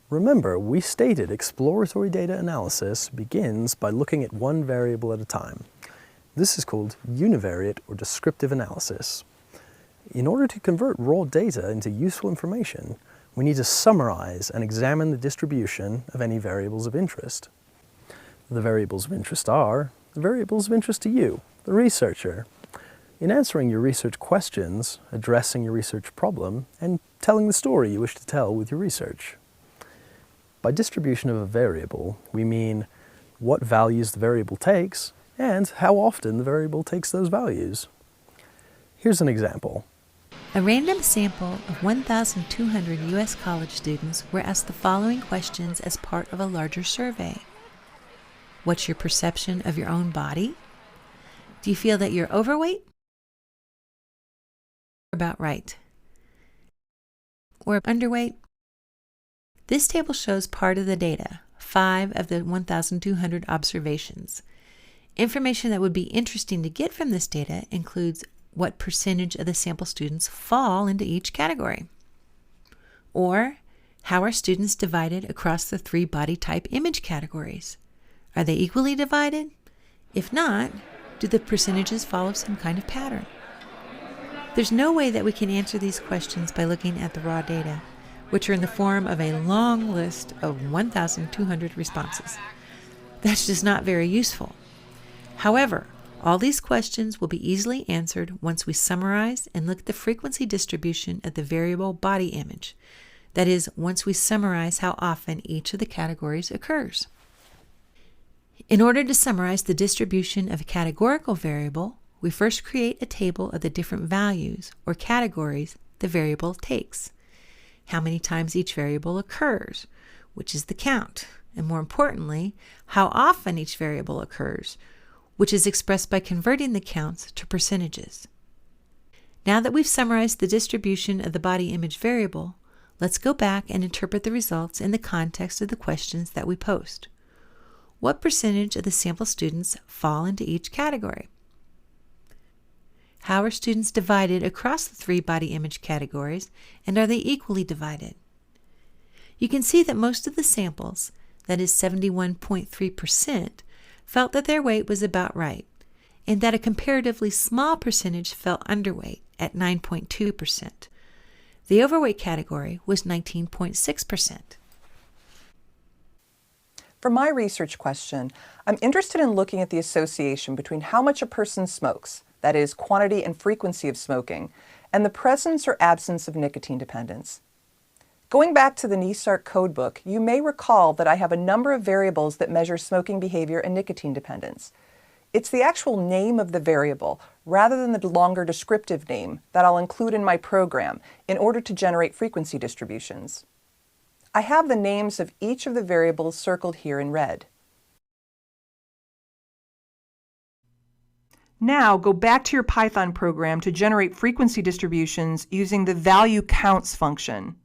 Remember, we stated exploratory data analysis begins by looking at one variable at a time. This is called univariate or descriptive analysis. In order to convert raw data into useful information, we need to summarize and examine the distribution of any variables of interest. The variables of interest are the variables of interest to you, the researcher, in answering your research questions, addressing your research problem, and telling the story you wish to tell with your research. By distribution of a variable, we mean what values the variable takes and how often the variable takes those values. Here's an example. A random sample of 1,200 U.S. college students were asked the following questions as part of a larger survey. What's your perception of your own body? Do you feel that you're overweight? About right. Or underweight? This table shows part of the data, 5 of the 1,200 observations. Information that would be interesting to get from this data includes what percentage of the sample students fall into each category. Or, how are students divided across the 3 body type image categories? Are they equally divided? If not, do the percentages follow some kind of pattern? There's no way that we can answer these questions by looking at the raw data, which are in the form of a long list of 1,200 responses. That's just not very useful. However, all these questions will be easily answered once we summarize and look at the frequency distribution of the variable body image. That is, once we summarize how often each of the categories occurs. In order to summarize the distribution of a categorical variable, we first create a table of the different values or categories the variable takes. How many times each variable occurs, which is the count, and more importantly, how often each variable occurs, which is expressed by converting the counts to percentages. Now that we've summarized the distribution of the body image variable, let's go back and interpret the results in the context of the questions that we posed. What percentage of the sample students fall into each category? How are students divided across the 3 body image categories, and are they equally divided? You can see that most of the samples, that is 71.3%, felt that their weight was about right, and that a comparatively small percentage felt underweight at 9.2%. The overweight category was 19.6%. For my research question, I'm interested in looking at the association between how much a person smokes, that is, quantity and frequency of smoking, and the presence or absence of nicotine dependence. Going back to the NESARC codebook, you may recall that I have a number of variables that measure smoking behavior and nicotine dependence. It's the actual name of the variable, rather than the longer descriptive name, that I'll include in my program in order to generate frequency distributions. I have the names of each of the variables circled here in red. Now go back to your Python program to generate frequency distributions using the value counts function.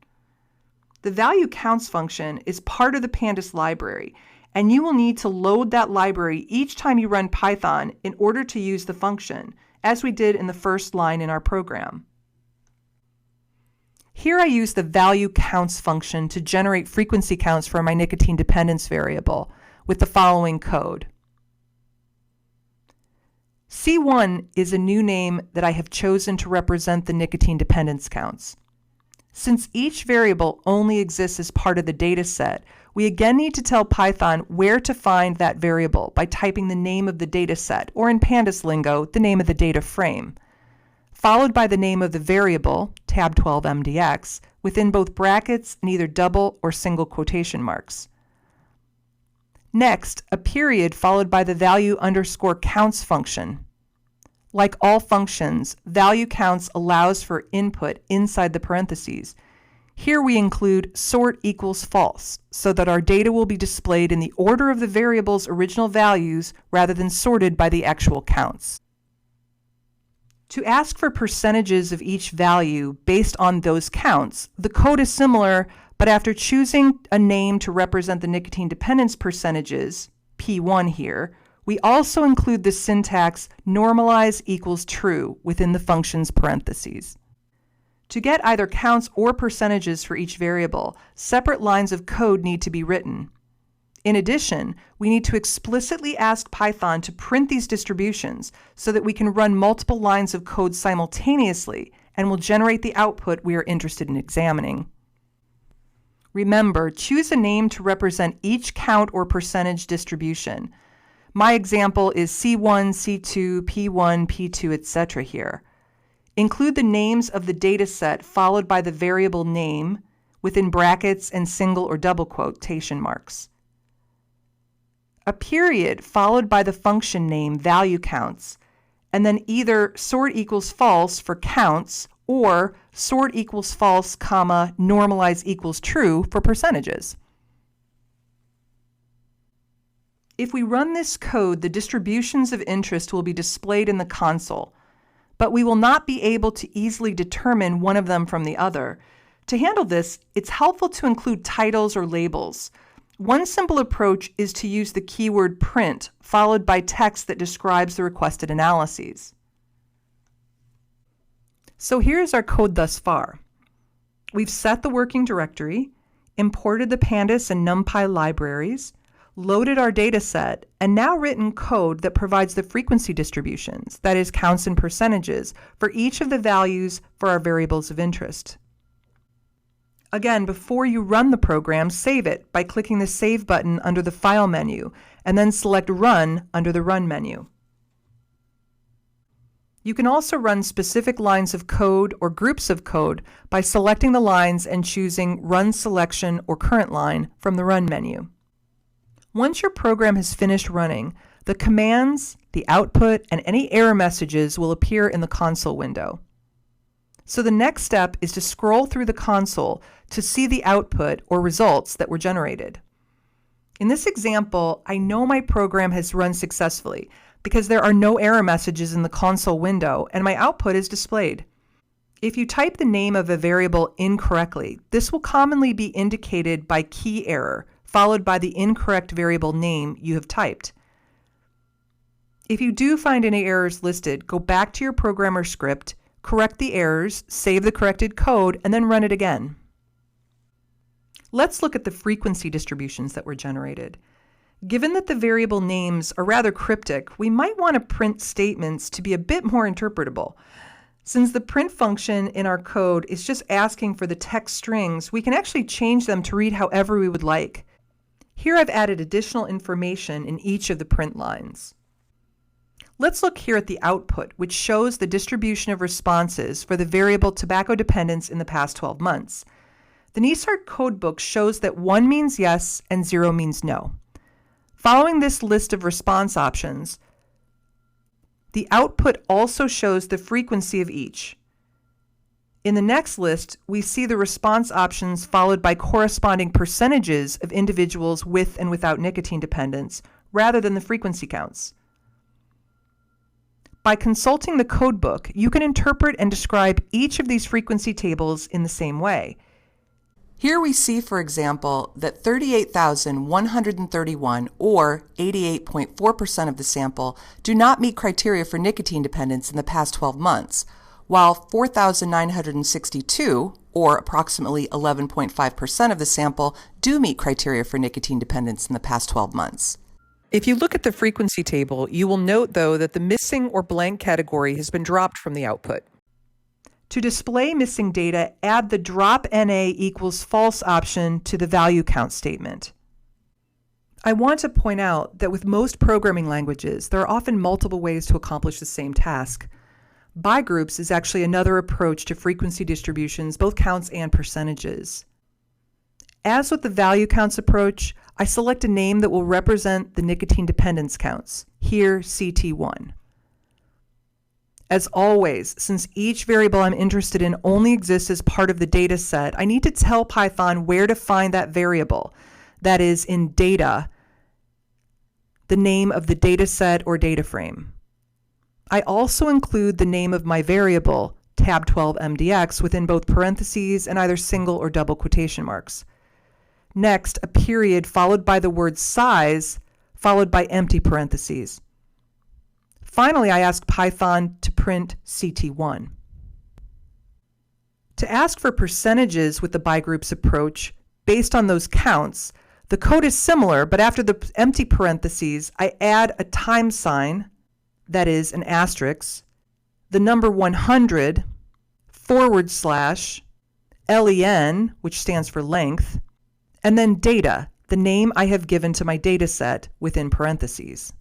The value counts function is part of the Pandas library, and you will need to load that library each time you run Python in order to use the function, as we did in the first line in our program. Here I use the value counts function to generate frequency counts for my nicotine dependence variable with the following code. C1 is a new name that I have chosen to represent the nicotine dependence counts. Since each variable only exists as part of the data set, we again need to tell Python where to find that variable by typing the name of the data set, or in Pandas lingo, the name of the data frame, followed by the name of the variable, tab12mdx, within both brackets and either double or single quotation marks. Next, a period followed by the value underscore counts function. Like all functions, value counts allows for input inside the parentheses. Here we include sort equals false, so that our data will be displayed in the order of the variable's original values rather than sorted by the actual counts. To ask for percentages of each value based on those counts, the code is similar, but after choosing a name to represent the nicotine dependence percentages, P1 here, we also include the syntax normalize equals true within the function's parentheses. To get either counts or percentages for each variable, separate lines of code need to be written. In addition, we need to explicitly ask Python to print these distributions so that we can run multiple lines of code simultaneously and will generate the output we are interested in examining. Remember, choose a name to represent each count or percentage distribution. My example is C1, C2, P1, P2, etc. here. Include the names of the data set followed by the variable name within brackets and single or double quotation marks. A period followed by the function name value counts, and then either sort equals false for counts or sort equals false, comma, normalize equals true for percentages. If we run this code, the distributions of interest will be displayed in the console, but we will not be able to easily determine one of them from the other. To handle this, it's helpful to include titles or labels. One simple approach is to use the keyword print followed by text that describes the requested analyses. So here's our code thus far. We've set the working directory, imported the Pandas and NumPy libraries, loaded our data set, and now written code that provides the frequency distributions, that is, counts and percentages, for each of the values for our variables of interest. Again, before you run the program, save it by clicking the Save button under the File menu, and then select Run under the Run menu. You can also run specific lines of code or groups of code by selecting the lines and choosing Run Selection or Current Line from the Run menu. Once your program has finished running, the commands, the output, and any error messages will appear in the console window. So the next step is to scroll through the console to see the output or results that were generated. In this example, I know my program has run successfully because there are no error messages in the console window and my output is displayed. If you type the name of a variable incorrectly, this will commonly be indicated by key error, followed by the incorrect variable name you have typed. If you do find any errors listed, go back to your program or script, correct the errors, save the corrected code, and then run it again. Let's look at the frequency distributions that were generated. Given that the variable names are rather cryptic, we might want to print statements to be a bit more interpretable. Since the print function in our code is just asking for the text strings, we can actually change them to read however we would like. Here I've added additional information in each of the print lines. Let's look here at the output, which shows the distribution of responses for the variable tobacco dependence in the past 12 months. The NESART codebook shows that 1 means yes and 0 means no. Following this list of response options, the output also shows the frequency of each. In the next list, we see the response options followed by corresponding percentages of individuals with and without nicotine dependence, rather than the frequency counts. By consulting the codebook, you can interpret and describe each of these frequency tables in the same way. Here we see, for example, that 38,131, or 88.4% of the sample, do not meet criteria for nicotine dependence in the past 12 months, while 4,962, or approximately 11.5% of the sample, do meet criteria for nicotine dependence in the past 12 months. If you look at the frequency table, you will note, though, that the missing or blank category has been dropped from the output. To display missing data, add the drop NA equals false option to the value count statement. I want to point out that with most programming languages, there are often multiple ways to accomplish the same task. Bigroups is actually another approach to frequency distributions, both counts and percentages. As with the value counts approach, I select a name that will represent the nicotine dependence counts, here CT1. As always, since each variable I'm interested in only exists as part of the data set, I need to tell Python where to find that variable. That is, in data, the name of the data set or data frame. I also include the name of my variable, tab12mdx, within both parentheses and either single or double quotation marks. Next, a period followed by the word size, followed by empty parentheses. Finally, I ask Python to print CT1. To ask for percentages with the by-groups approach based on those counts, the code is similar, but after the empty parentheses, I add a time sign, that is an asterisk, the number 100, /len, which stands for length, and then data, the name I have given to my data set within parentheses.